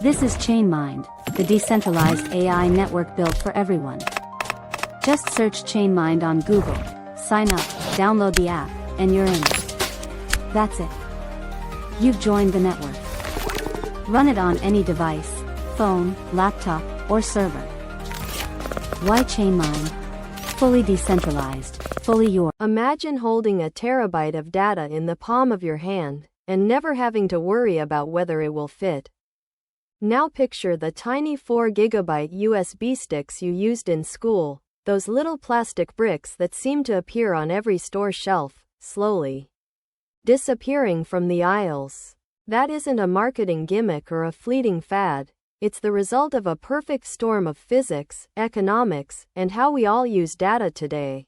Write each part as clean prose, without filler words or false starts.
This is ChainMind, the decentralized AI network built for everyone. Just search ChainMind on Google, sign up, download the app, and you're in. That's it. You've joined the network. Run it on any device, phone, laptop, or server. Why ChainMind? Fully decentralized, fully yours. Imagine holding a terabyte of data in the palm of your hand, and never having to worry about whether it will fit. Now picture the tiny 4 GB USB sticks you used in school, those little plastic bricks that seem to appear on every store shelf, slowly disappearing from the aisles. That isn't a marketing gimmick or a fleeting fad. It's the result of a perfect storm of physics, economics, and how we all use data today.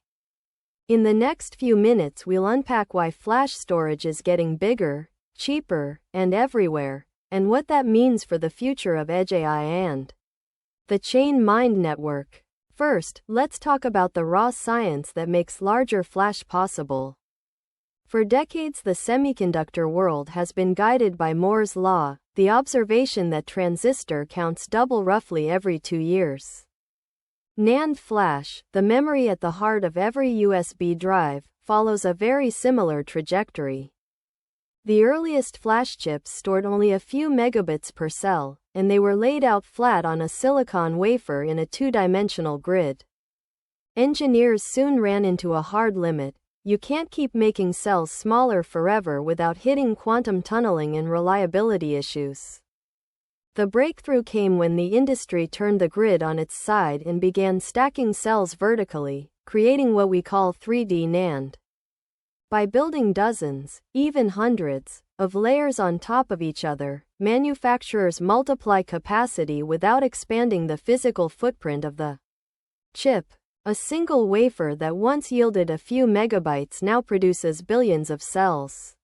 In the next few minutes, we'll unpack why flash storage is getting bigger, cheaper, and everywhere, and what that means for the future of Edge AI and the ChainMind network. First, let's talk about the raw science that makes larger flash possible. For decades, the semiconductor world has been guided by Moore's law, the observation that transistor counts double roughly every 2 years. NAND flash, the memory at the heart of every USB drive, follows a very similar trajectory. The earliest flash chips stored only a few megabits per cell, and they were laid out flat on a silicon wafer in a two-dimensional grid. Engineers soon ran into a hard limit. You can't keep making cells smaller forever without hitting quantum tunneling and reliability issues. The breakthrough came when the industry turned the grid on its side and began stacking cells vertically, creating what we call 3D NAND. By building dozens, even hundreds, of layers on top of each other, manufacturers multiply capacity without expanding the physical footprint of the chip. A single wafer that once yielded a few megabytes now produces billions of cells.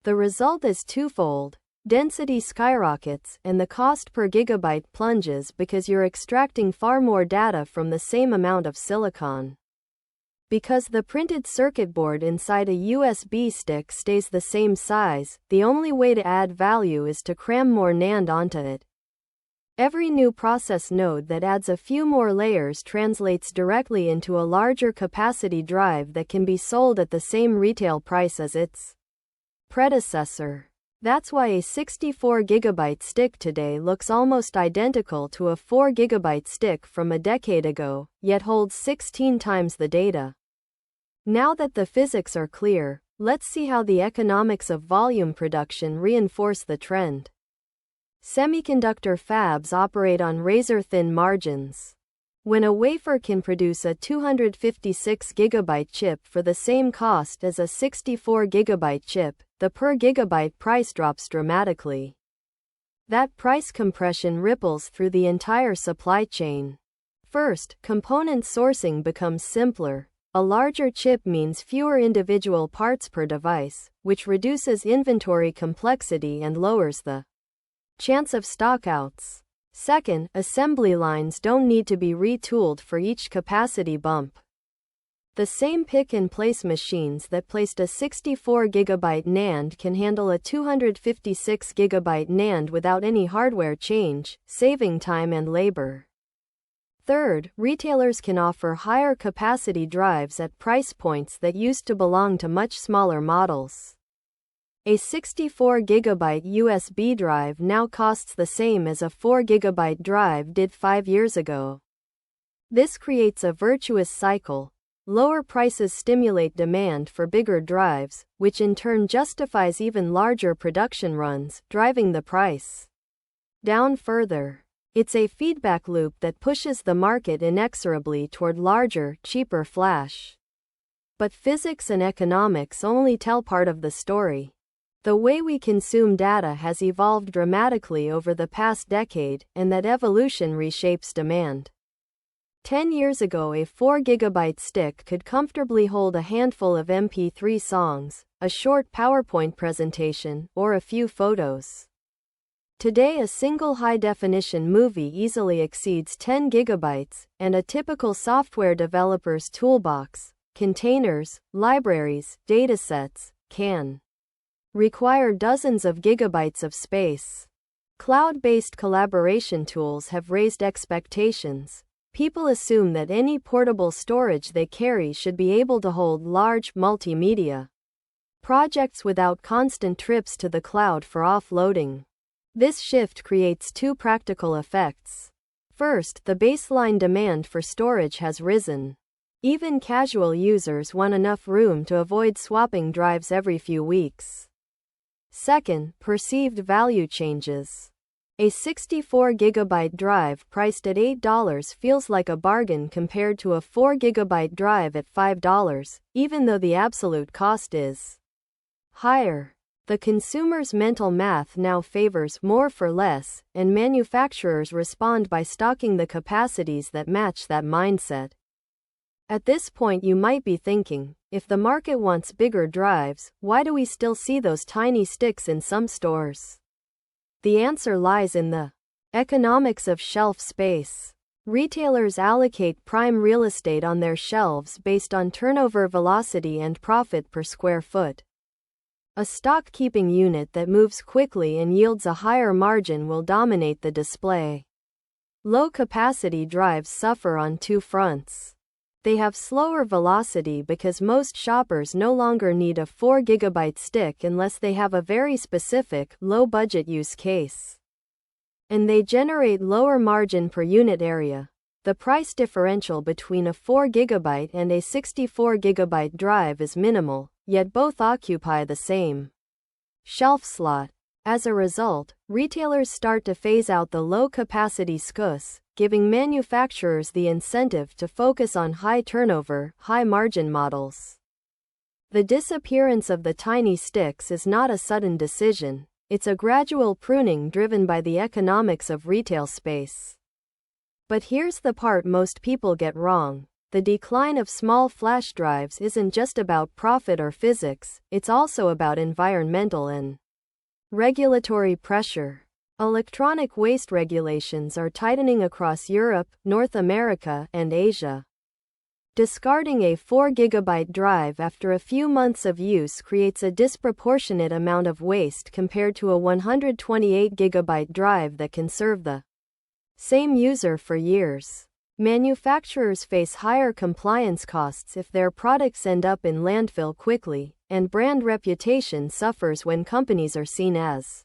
The result is twofold: density skyrockets and the cost per gigabyte plunges because you're extracting far more data from the same amount of silicon. Because the printed circuit board inside a USB stick stays the same size, the only way to add value is to cram more NAND onto it. Every new process node that adds a few more layers translates directly into a larger capacity drive that can be sold at the same retail price as its predecessor. That's why a 64 GB stick today looks almost identical to a 4 GB stick from a decade ago, yet holds 16 times the data. Now that the physics are clear, let's see how the economics of volume production reinforce the trend. Semiconductor fabs operate on razor-thin margins. When a wafer can produce a 256 GB chip for the same cost as a 64 GB chip, the per gigabyte price drops dramatically. That price compression ripples through the entire supply chain. First, component sourcing becomes simpler. A larger chip means fewer individual parts per device, which reduces inventory complexity and lowers the chance of stockouts. Second, assembly lines don't need to be retooled for each capacity bump. The same pick-and-place machines that placed a 64 GB NAND can handle a 256 GB NAND without any hardware change, saving time and labor. Third, retailers can offer higher capacity drives at price points that used to belong to much smaller models. A 64 GB USB drive now costs the same as a 4 GB drive did 5 years ago. This creates a virtuous cycle. Lower prices stimulate demand for bigger drives, which in turn justifies even larger production runs, driving the price down further. It's a feedback loop that pushes the market inexorably toward larger, cheaper flash. But physics and economics only tell part of the story. The way we consume data has evolved dramatically over the past decade, and that evolution reshapes demand. 10 years ago, a 4 GB stick could comfortably hold a handful of MP3 songs, a short PowerPoint presentation, or a few photos. Today, a single high-definition movie easily exceeds 10 GB, and a typical software developer's toolbox, containers, libraries, datasets, can require dozens of gigabytes of space. Cloud-based collaboration tools have raised expectations. People assume that any portable storage they carry should be able to hold large, multimedia projects without constant trips to the cloud for offloading. This shift creates two practical effects. First, the baseline demand for storage has risen. Even casual users want enough room to avoid swapping drives every few weeks. Second, perceived value changes. A 64GB drive priced at $8 feels like a bargain compared to a 4GB drive at $5, even though the absolute cost is higher. The consumer's mental math now favors more for less, and manufacturers respond by stocking the capacities that match that mindset. At this point, you might be thinking, if the market wants bigger drives, why do we still see those tiny sticks in some stores? The answer lies in the economics of shelf space. Retailers allocate prime real estate on their shelves based on turnover velocity and profit per square foot. A stock-keeping unit that moves quickly and yields a higher margin will dominate the display. Low-capacity drives suffer on two fronts. They have slower velocity because most shoppers no longer need a 4GB stick unless they have a very specific, low-budget use case. And they generate lower margin per unit area. The price differential between a 4GB and a 64GB drive is minimal, yet both occupy the same shelf slot. As a result, retailers start to phase out the low-capacity SKUs, giving manufacturers the incentive to focus on high-turnover, high-margin models. The disappearance of the tiny sticks is not a sudden decision, it's a gradual pruning driven by the economics of retail space. But here's the part most people get wrong. The decline of small flash drives isn't just about profit or physics, it's also about environmental and regulatory pressure. Electronic waste regulations are tightening across Europe, North America, and Asia. Discarding a 4GB drive after a few months of use creates a disproportionate amount of waste compared to a 128GB drive that can serve the same user for years. Manufacturers face higher compliance costs if their products end up in landfill quickly, and brand reputation suffers when companies are seen as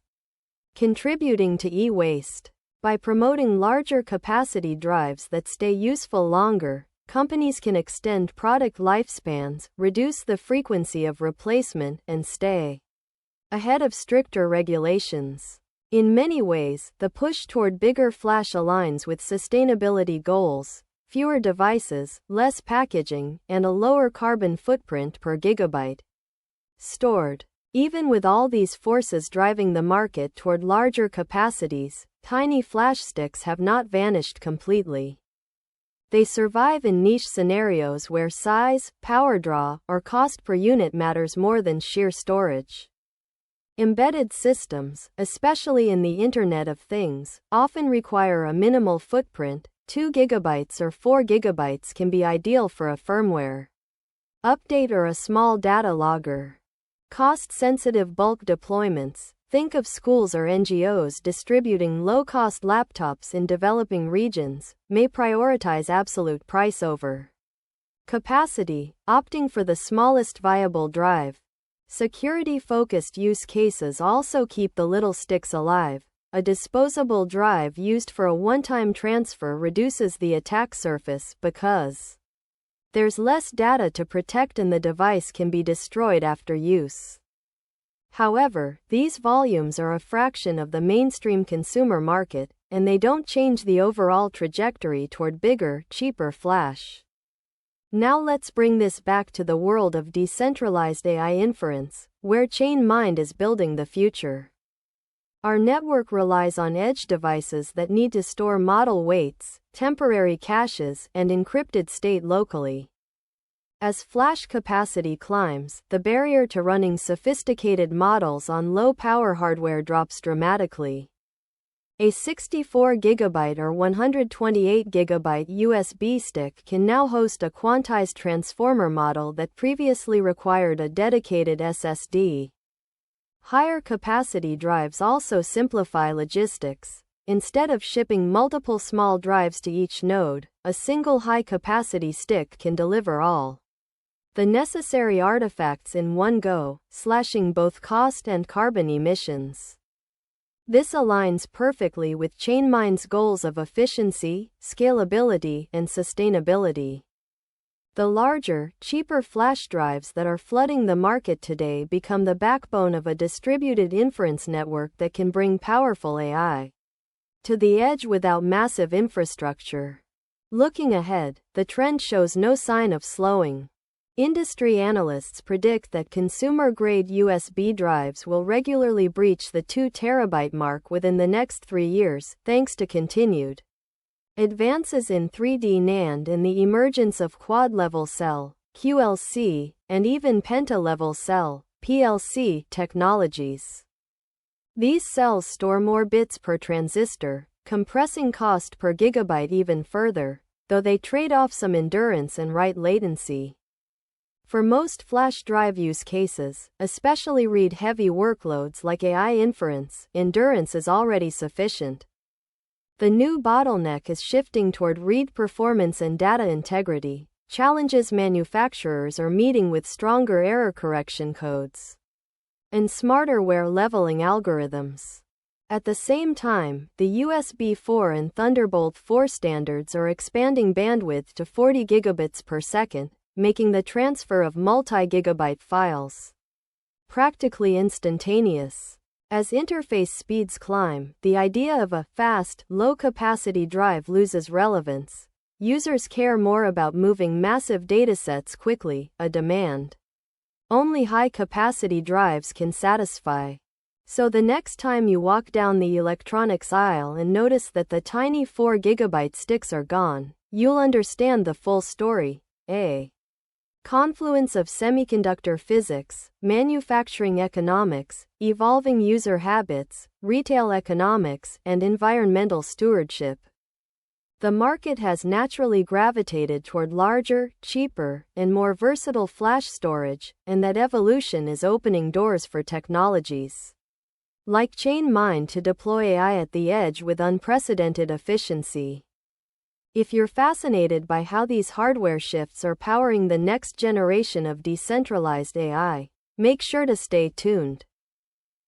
contributing to e-waste. By promoting larger capacity drives that stay useful longer, companies can extend product lifespans, reduce the frequency of replacement, and stay ahead of stricter regulations. In many ways, the push toward bigger flash aligns with sustainability goals: fewer devices, less packaging, and a lower carbon footprint per gigabyte stored. Even with all these forces driving the market toward larger capacities, tiny flash sticks have not vanished completely. They survive in niche scenarios where size, power draw, or cost per unit matters more than sheer storage. Embedded systems, especially in the Internet of Things, often require a minimal footprint. 2GB or 4GB can be ideal for a firmware update or a small data logger. Cost-sensitive bulk deployments. Think of schools or NGOs distributing low-cost laptops in developing regions, may prioritize absolute price over capacity, opting for the smallest viable drive. Security-focused use cases also keep the little sticks alive. A disposable drive used for a one-time transfer reduces the attack surface because there's less data to protect and the device can be destroyed after use. However, these volumes are a fraction of the mainstream consumer market, and they don't change the overall trajectory toward bigger, cheaper flash. Now let's bring this back to the world of decentralized AI inference, where chain mind is building the future. Our network relies on edge devices that need to store model weights, temporary caches, and encrypted state locally. As flash capacity climbs, the barrier to running sophisticated models on low-power hardware drops dramatically. A 64GB or 128GB USB stick can now host a quantized transformer model that previously required a dedicated SSD. Higher capacity drives also simplify logistics. Instead of shipping multiple small drives to each node, a single high-capacity stick can deliver all the necessary artifacts in one go, slashing both cost and carbon emissions. This aligns perfectly with ChainMind's goals of efficiency, scalability, and sustainability. The larger, cheaper flash drives that are flooding the market today become the backbone of a distributed inference network that can bring powerful AI to the edge without massive infrastructure. Looking ahead, the trend shows no sign of slowing. Industry analysts predict that consumer-grade USB drives will regularly breach the 2 terabyte mark within the next 3 years, thanks to continued advances in 3D NAND and the emergence of quad-level cell (QLC) and even penta-level cell (PLC) technologies. These cells store more bits per transistor, compressing cost per gigabyte even further, though they trade off some endurance and write latency. For most flash drive use cases, especially read-heavy workloads like AI inference, endurance is already sufficient. The new bottleneck is shifting toward read performance and data integrity, challenges manufacturers are meeting with stronger error correction codes and smarter wear leveling algorithms. At the same time, the USB 4 and Thunderbolt 4 standards are expanding bandwidth to 40 gigabits per second, making the transfer of multi-gigabyte files practically instantaneous. As interface speeds climb, the idea of a fast, low-capacity drive loses relevance. Users care more about moving massive datasets quickly, a demand only high-capacity drives can satisfy. So the next time you walk down the electronics aisle and notice that the tiny 4 gigabyte sticks are gone, you'll understand the full story. A confluence of semiconductor physics, manufacturing economics, evolving user habits, retail economics, and environmental stewardship. The market has naturally gravitated toward larger, cheaper, and more versatile flash storage, and that evolution is opening doors for technologies like ChainMind to deploy AI at the edge with unprecedented efficiency. If you're fascinated by how these hardware shifts are powering the next generation of decentralized AI, make sure to stay tuned.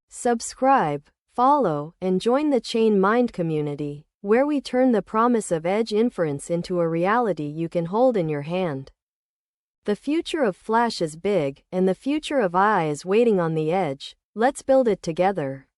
Subscribe, follow, and join the ChainMind community, where we turn the promise of edge inference into a reality you can hold in your hand. The future of flash is big, and the future of AI is waiting on the edge. Let's build it together.